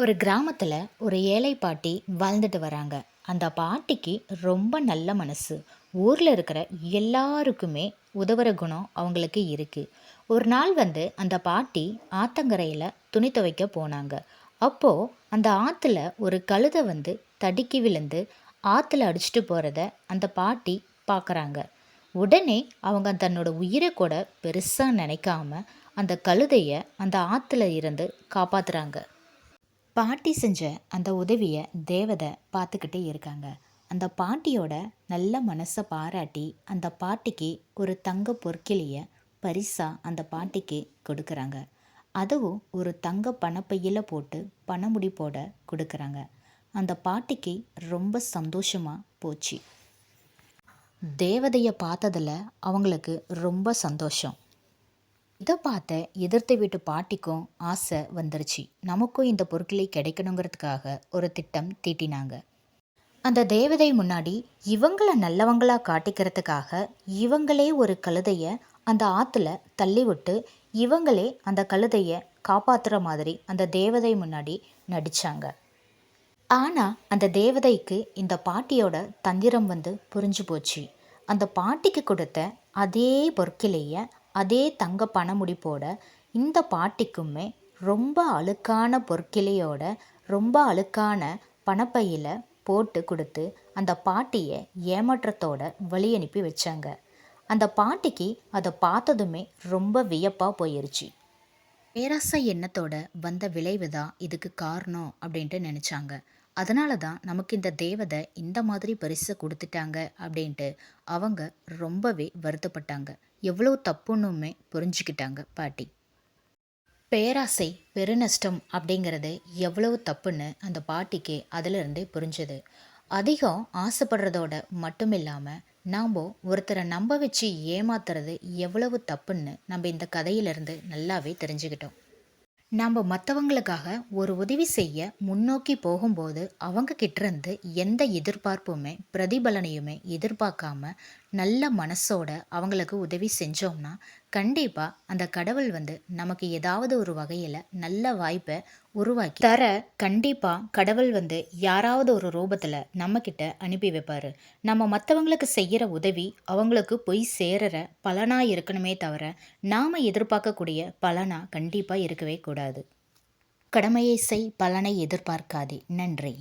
ஒரு கிராமத்தில் ஒரு ஏழை பாட்டி வாழ்ந்துட்டு வராங்க. அந்த பாட்டிக்கு ரொம்ப நல்ல மனசு. ஊரில் இருக்கிற எல்லாருக்குமே உதவுற குணம் அவங்களுக்கு இருக்குது. ஒரு நாள் அந்த பாட்டி ஆத்தங்கரையில் துணி துவைக்க போனாங்க. அப்போது அந்த ஆற்றுல ஒரு கழுதை தடுக்கி விழுந்து ஆற்றுல அடிச்சிட்டு போகிறத அந்த பாட்டி பார்க்குறாங்க. உடனே அவங்க தன்னோட உயிரை கூட பெருசாக நினைக்காம அந்த கழுதையை அந்த ஆற்றுல இருந்து காப்பாத்துறாங்க. பாட்டி செஞ்ச அந்த உதவியை தேவதை பார்த்துக்கிட்டே இருக்காங்க. அந்த பாட்டியோட நல்ல மனசை பாராட்டி அந்த பாட்டிக்கு ஒரு தங்க பொற்கிளியை பரிசாக அந்த பாட்டிக்கு கொடுக்குறாங்க. அதுவும் ஒரு தங்க பணப்பையில் போட்டு பணமுடி போட கொடுக்குறாங்க. அந்த பாட்டிக்கு ரொம்ப சந்தோஷமாக போச்சு. தேவதையை பார்த்ததில் அவங்களுக்கு ரொம்ப சந்தோஷம். இதை பார்த்த எதிர்த்து வீட்டு பாட்டிக்கும் ஆசை வந்துருச்சு. நமக்கும் இந்த பொருட்களை கிடைக்கணுங்கிறதுக்காக ஒரு திட்டம் தீட்டினாங்க. அந்த தேவதை முன்னாடி இவங்கள நல்லவங்களா காட்டிக்கிறதுக்காக இவங்களே ஒரு கழுதையை அந்த ஆற்றுல தள்ளி விட்டு இவங்களே அந்த கழுதையை காப்பாற்றுற மாதிரி அந்த தேவதை முன்னாடி நடித்தாங்க. ஆனால் அந்த தேவதைக்கு இந்த பாட்டியோட தந்திரம் புரிஞ்சு போச்சு. அந்த பாட்டிக்கு கொடுத்த அதே பொற்கிளையை அதே தங்க பணமுடிப்போட இந்த பாட்டிக்குமே ரொம்ப அழுக்கான பொற்கிளையோட ரொம்ப அழுக்கான பணப்பையில் போட்டு கொடுத்து அந்த பாட்டியை ஏமாற்றத்தோட வழி அனுப்பி வச்சாங்க. அந்த பாட்டிக்கு அதை பார்த்ததுமே ரொம்ப வியப்பாக போயிருச்சு. பேராசை எண்ணத்தோட வந்த விளைவு தான் இதுக்கு காரணம் அப்படின்ட்டு நினச்சாங்க. அதனால தான் நமக்கு இந்த தேவதை இந்த மாதிரி பரிசை கொடுத்துட்டாங்க அப்படின்ட்டு அவங்க ரொம்பவே வருத்தப்பட்டாங்க. எவ்வளோ தப்புன்னுமே புரிஞ்சுக்கிட்டாங்க பாட்டி. பேராசை பெருநஷ்டம் அப்படிங்கிறது எவ்வளவு தப்புன்னு அந்த பாட்டிக்கு அதிலிருந்தே புரிஞ்சது. அதிகம் ஆசைப்படுறதோட மட்டும் இல்லாமல் நாம் ஒருத்தரை நம்ப வச்சு ஏமாத்துறது எவ்வளவு தப்புன்னு நம்ம இந்த கதையிலிருந்து நல்லாவே தெரிஞ்சுக்கிட்டோம். நாம் மற்றவங்களுக்காக ஒரு உதவி செய்ய முன்னோக்கி போகும்போது அவங்க கிட்டேருந்து எந்த எதிர்பார்ப்புமே பிரதிபலனையுமே எதிர்பார்க்காம நல்ல மனசோட அவங்களுக்கு உதவி செஞ்சோம்னா கண்டிப்பாக அந்த கடவுள் நமக்கு ஏதாவது ஒரு வகையில் நல்ல வாய்ப்பை உருவாக்கி தர கண்டிப்பாக கடவுள் யாராவது ஒரு ரூபத்தில் நம்மக்கிட்ட அனுப்பி வைப்பார். நம்ம மற்றவங்களுக்கு செய்கிற உதவி அவங்களுக்கு போய் சேருற பலனாக இருக்கணுமே தவிர நாம் எதிர்பார்க்கக்கூடிய பலனாக கண்டிப்பாக இருக்கவே கூடாது. கடமையை செய், பலனை எதிர்பார்க்காதே. நன்றி.